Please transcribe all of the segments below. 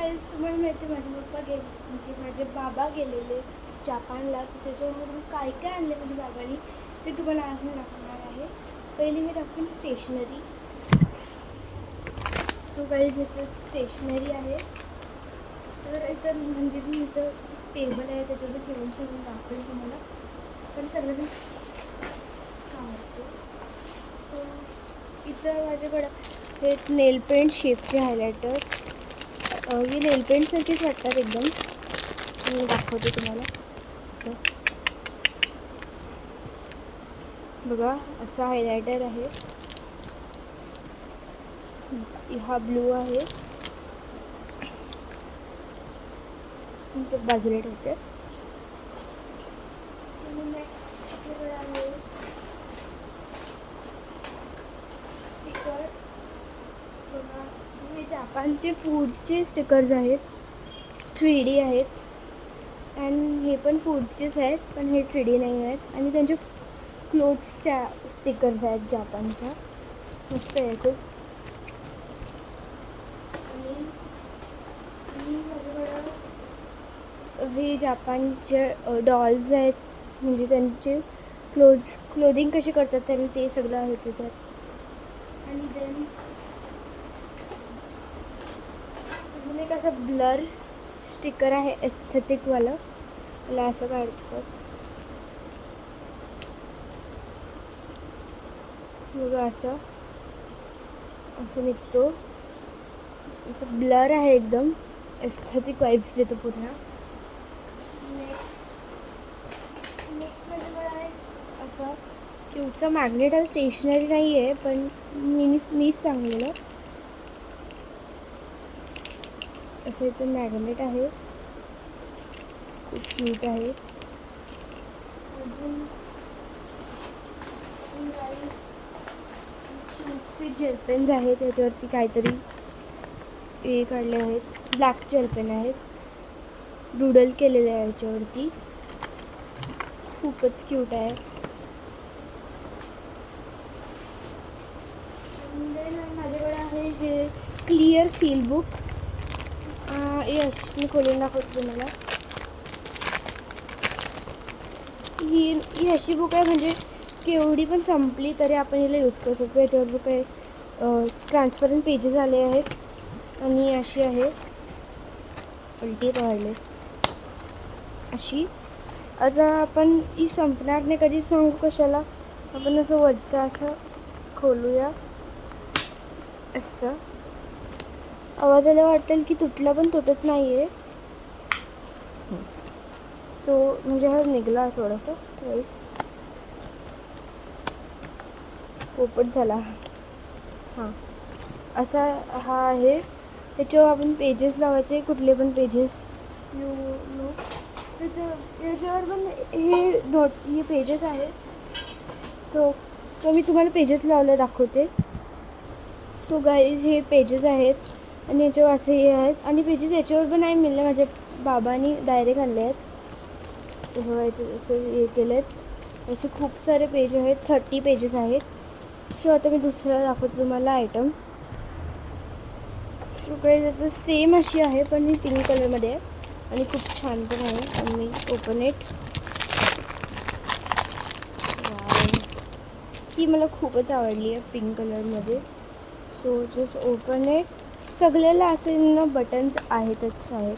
Guys तुम्हाला माहिती म्हणजे माझे बाबा गेलेले जापानला, तर त्याच्यावरून काय काय आणले माझ्या बाबांनी ते तुम्हाला आज मी दाखवणार आहे. पहिली मी दाखवेन स्टेशनरी. सो गाईज ह्याच्यात स्टेशनरी आहे. तर इथं म्हणजे मी इथं टेबल आहे त्याच्यावर ठेवून दाखवेल तुम्हाला, पण सगळं मी सांगतो. सो इथं माझ्याकडं हे नेल पेंट शेपचे हायलायटर. हे नेल पेंटसारखेच वाटतात एकदम. मी दाखवते तुम्हाला. असं बघा, असा हायलायटर आहे. हा ब्लू आहे. बाजूला ठेवते. हे जापानचे फूडचे स्टिकर्स आहेत. 3D आहेत. अँड हे पण फूडचेच आहेत, पण हे 3D नाही आहेत. आणि त्यांचे क्लोथ्सच्या स्टिकर्स आहेत जापानच्या. मस्त आहे खूप. हे जापानचे डॉल्स आहेत, म्हणजे त्यांचे क्लोदिंग कशी करतात त्यांनी ते सगळं आहे त्याच्यात. आणि देन अजून एक असं ब्लर स्टिकर आहे एस्थेटिकवालं. मला असं काढतात बघा, असं असं निघतो. असं ब्लर आहे एकदम, एस्थेटिक वाइब्स देतो पूर्ण. असं क्यूटचं मॅग्नेट आहे. स्टेशनरी नाही आहे, पण मीच सांगलेलं. असं इथं मॅग्नेट आहे, खूप क्यूट आहे. अजून क्यूटचे जेल पेन्स आहेत. त्याच्यावरती काहीतरी हे काढले आहेत. ब्लॅक जेल पेन आहेत, डुडल केलेले आहे याच्यावरती. खूपच क्यूट आहे. माझ्याकडे आहे हे क्लिअर सील बुक. यस, मी खोलून दाखवते तुम्हाला. ही अशी बुक आहे, म्हणजे केवढी पण संपली तरी आपण हिला यूज करू शकतो. याच्यावर बुक आहे, ट्रान्सपरंट पेजेस आले आहेत. आणि अशी आहे, उलटी राहिले अशी. आता आपण ही संपणार नाही कधी, सांगू कशाला. आपण असं वरचं असं खोलूया. असं आवाज आला वाटेल की तुटला, पण तुटत नाही आहे. सो म्हणजे हा निघाला थोडंसं, पोपट झाला. हां, असा हा आहे. त्याच्यावर आपण पेजेस लावायचे, कुठले पण पेजेस. याच्यावर पण हे पेजेस आहेत. तो मी तुम्हाला पेजेस लावले दाखवते. सो गाईज हे पेजेस आहेत, आणि याच्यावर असे हे आहेत. आणि पेजेस याच्यावर पण नाही मिळले, माझ्या बाबांनी डायरेक्ट आणले आहेत. असे हे केले आहेत. असे खूप सारे पेज आहेत, 30 पेजेस आहेत. सो आता मी दुसरा दाखवते तुम्हाला आयटम. सो गाईज आता सेम अशी आहे, पण ही पिंक कलरमध्ये आहे आणि खूप छान पण आहे. आणि मी ओपन इट. ही मला खूपच आवडली आहे पिंक कलरमध्ये. So just open it. सगळ्याला असे ना बटन्स आहेतच आहेत.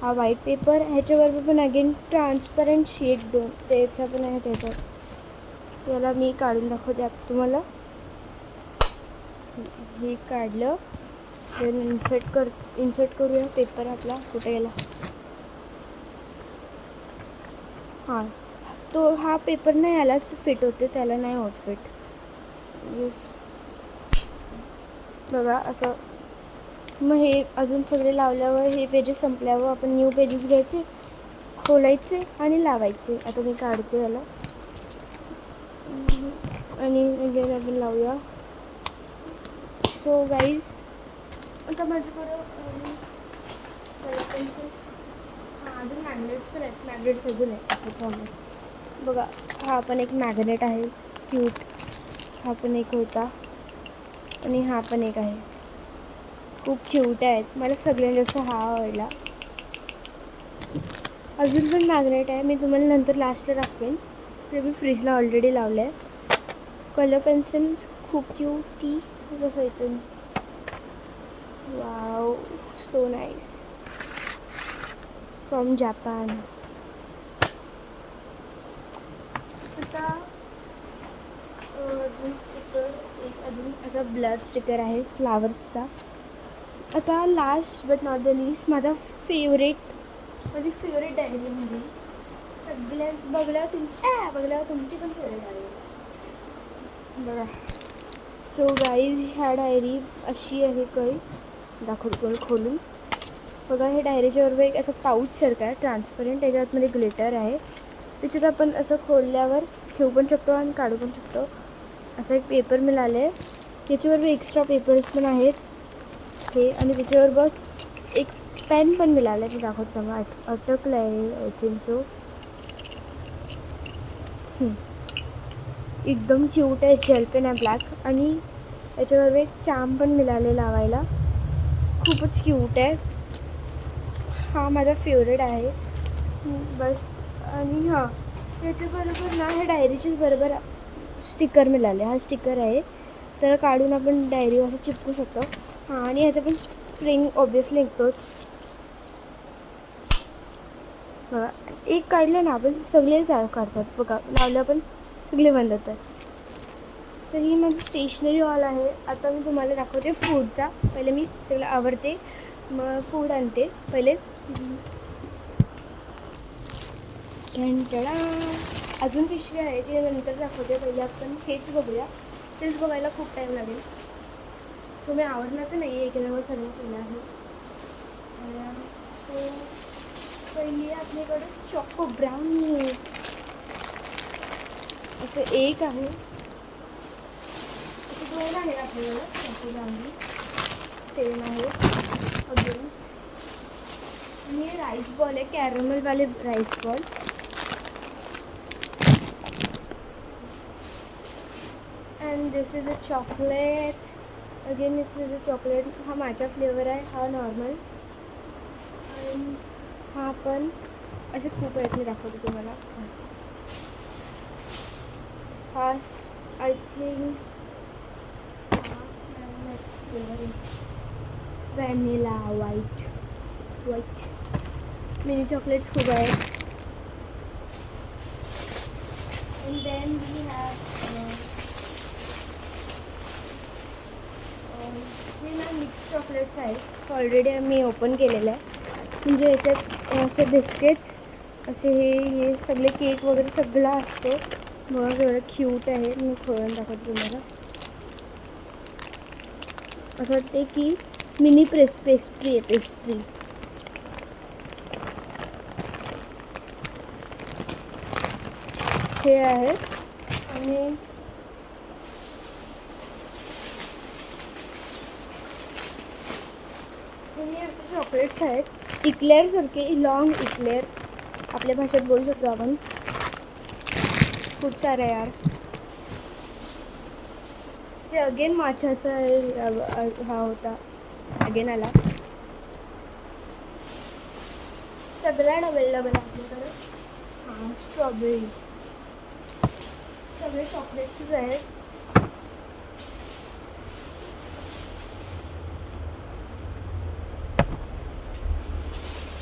हा व्हाईट पेपर, ह्याच्यावर पण अगेन ट्रान्सपरंट शीट त्याचा पण आहे त्याच्यात. याला मी काढून दाखवते आता तुम्हाला. हे काढलं, देन इन्सर्ट करूया पेपर आपला. कुठे गेला? हां, तो हा पेपर नाही यालाच फिट होते, त्याला नाही होत फिट. बघा असं. मग हे अजून सगळे लावल्यावर, हे पेजेस संपल्यावर आपण न्यू पेजेस घ्यायचे, खोलायचे आणि लावायचे. आता मी काढते याला आणि अगेन आपण लावूया. सो गाईज आता माझ्याकडं अजून मॅग्नेट्स पण आहेत. मॅग्नेट्स अजून आहेत. बघा, हा पण एक मॅग्नेट आहे क्यूट. हा पण एक होता, आणि हा पण एक आहे. खूप क्यूट आहेत. मला सगळ्यात जास्त हा आवडला. अजून पण मॅग्नेट आहे, मी तुम्हाला नंतर लास्टला दाखवेन. ते मी फ्रीजला ऑलरेडी लावलं आहे. कलर पेन्सिल्स खूप क्यूटी कसं इथून. Wow, so nice. From Japan. आता अजून स्टिकर, एक अजून असा ब्लड स्टिकर आहे फ्लावर्सचा. आता last but not the least माझी फेवरेट डायरी म्हणजे सगळ्यात बघल्यावर तुमची पण फेवरेट डायरी बघा. सो गाईज, ह्या डायरी अशी आहे. दाखवतो खोलून बघा. हे डायरीच्या बरोबर एक असं पाऊचसारखं आहे ट्रान्सपरंट, त्याच्यातमध्ये ग्लिटर आहे. त्याच्यात आपण असं खोलल्यावर ठेवू पण शकतो आणि काढू पण शकतो. असा एक पेपर मिळालं आहे. त्याच्यावर एक्स्ट्रा पेपर्स पण आहेत हे, आणि त्याच्यावर बस एक पेन पण मिळालं आहे. मी दाखवतो तुम्हाला. अटकलं आहे आय थिंक सो. एकदम क्यूट आहे. जेल पेन आहे ब्लॅक, आणि याच्याबरोबर एक चाम पण मिळाले लावायला. खूपच क्यूट आहे. हा माझा फेवरेट आहे बस. आणि हां, त्याच्याबरोबर ना ह्या डायरीच्याच बरोबर स्टिकर मिळाले. हा स्टिकर आहे, तर काढून आपण डायरीवर असं चिपकू शकतो. हां, आणि ह्याचं पण स्प्रिंग ऑब्वियसली निघतोच. बघा, एक काढलं ना आपण सगळे काढतात बघा. लावलं पण सगळे बंद होतात. तर ही माझी स्टेशनरी हॉल आहे. आता मी तुम्हाला दाखवते फूडचा. पहिले मी सगळं आवडते, मग फूड आणते पहिले. अजून पिशवी आहे, ती नंतर दाखवते. पहिले आपण हेच बघूया. तेच बघायला खूप टाईम लागेल. सो मी आवडला तर नाही, एकेनावर सगळं केलं आहे. सो पहिली आपल्याकडे चॉको ब्राउनी असं एक आहे. असं दोन आहे आपल्याकडं चॉको ब्राउनी, सेम आहे अगेन. आणि हे राईस बॉल आहे, कॅरमलवाले rice ball. And this is a chocolate. Again this is a chocolate. हा माझा फ्लेवर आहे, हा नॉर्मल. आणि हा पण असे खूप आहेत, मी दाखवते तुम्हाला. हा I think vanilla white mini chocolates खूप आहेत. अँड देन वी हॅव हे ना मिक्स चॉकलेट्स आहेत. ऑलरेडी मी ओपन केलेलं आहे. म्हणजे याच्यात असे बिस्किट्स, असे हे सगळे केक वगैरे सगळं असतो. बघा एवढं क्यूट आहे. मी खोलून दाखवते तुम्हाला. असं वाटते की मिनी पेस्ट्री आहे. हे आहे. आणि हे असे चॉकलेट्स आहेत, इक्लेअरसारखे, लॉंग इक्लेअर आपल्या भाषेत बोलू शकतो आपण. खूप सारे यार. हे अगेन माछाचा हा होता, अगेन आला. सगळ्या अवेलेबल आपल्याकडे. हां, स्ट्रॉबेरी. सगळे चॉकलेट्सच आहेत.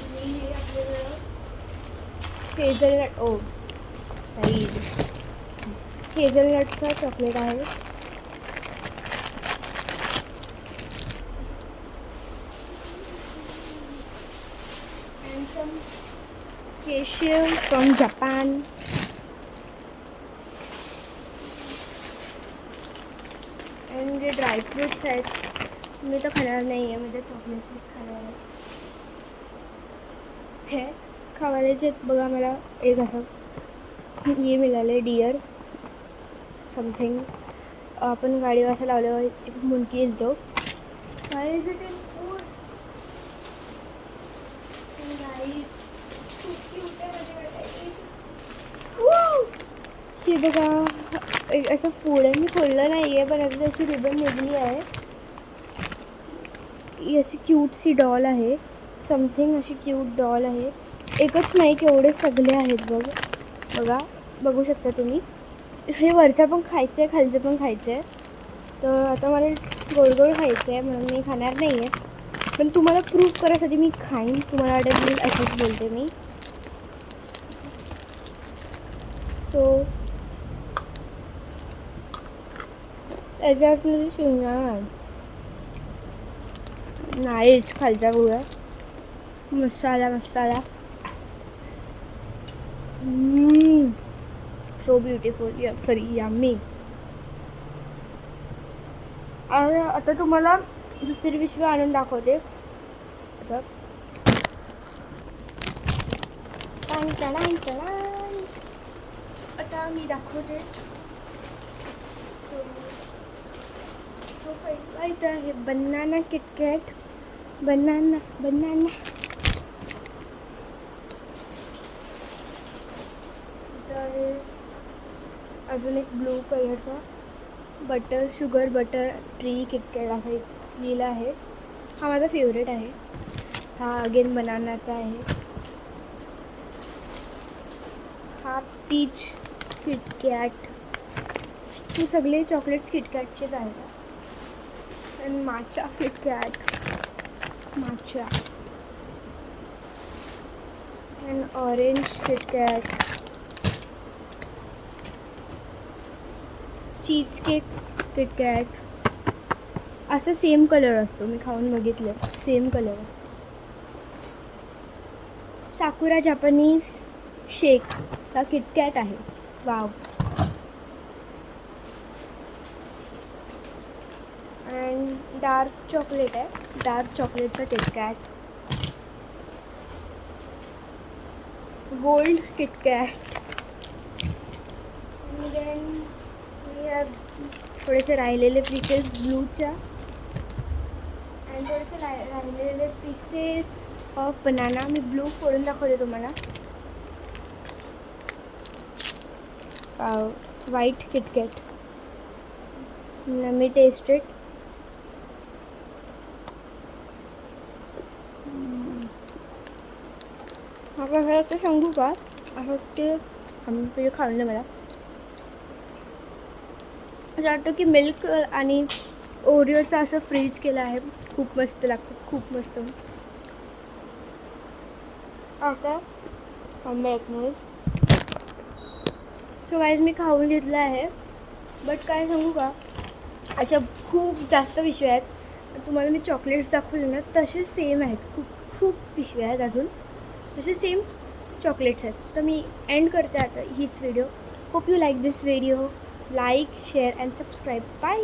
आणि हे आपल्याकडं हेझलनट, हेझलनटचा चॉकलेट आहे. And some cashiers from Japan. And जे ड्रायफ्रूट्स आहेत, मी तर खाणार नाही आहे, म्हणजे चॉकलेट्सच खाणार आहे. हे खावायचे बघा. मला एक असं हे मिळालं, डिअर समथिंग. आपण गाडीवर असं लावल्यावर मुंडकी येतो. काय इज इट इन फूड? हे बघा, एक असं फूड आहे. मी खोललं नाही आहे, पण आता त्याची रिबन निघली आहे. ही अशी क्यूटसी डॉल आहे, समथिंग अशी क्यूट डॉल आहे. एकच नाही केवढे सगळे आहेत बघा, बघू शकता तुम्ही. हे वरचं पण खायचं आहे, खालचं पण खायचं आहे. तर आता मला गोड गोड खायचं आहे म्हणून मी खाणार नाही आहे, पण तुम्हाला प्रूफ करायसाठी मी खाईन. तुम्हाला वाटेल असंच बोलते मी. सो त्याच्यातमध्ये शेंगदाणा नाहीच, खालचा गोळा मसाला सो ब्युटिफुल, सॉरी यम्मी. आता तुम्हाला दुसरी पिशवी आणून दाखवते. आता मी दाखवते. इथं आहे बनाना किटकॅट, बनाना. इथं आहे अजून एक ब्लू कलरचा शुगर बटर ट्री किटकॅट असं लिहिलं आहे. हा माझा फेवरेट आहे. हा अगेन बनानाचा आहे. हा पीच किटकॅट. हे सगळे चॉकलेट्स किटकॅटचेच आहेत. आणि matcha KitKat, and orange KitKat, cheesecake KitKat. असं सेम कलर असतो, मी खाऊन बघितलं, सेम कलर असतो. साकुरा जापानीज शेकचा किटकॅट आहे. वाव. अँड डार्क चॉकलेट आहे, डार्क चॉकलेटचा किटकॅट. Gold KitKat. देन थोडेसे राहिलेले पीसेस ब्लूच्या, आणि थोडेसे राहिलेले पीसेस ऑफ बनाना. मी ब्लू फोडून दाखवते तुम्हाला. White KitKat. मी टेस्टेड. आता ते सांगू का, असं ते आम्ही खाल्लं मला असं वाटतं की मिल्क आणि ओरिओचं असं फ्रीज केलं आहे. खूप मस्त लागतं, खूप मस्त. आता एक मिनिट. सो गाईज मी खाऊन घेतलं आहे, बट काय सांगू का, अशा खूप जास्त पिशव्या आहेत. तुम्हाला मी चॉकलेट्स दाखवले ना, तसेच सेम आहेत. खूप पिशव्या आहेत अजून, तसे सेम चॉकलेट्स आहेत. तर मी एंड करते आता हीच video. Hope you like this video. Like, share and subscribe. Bye.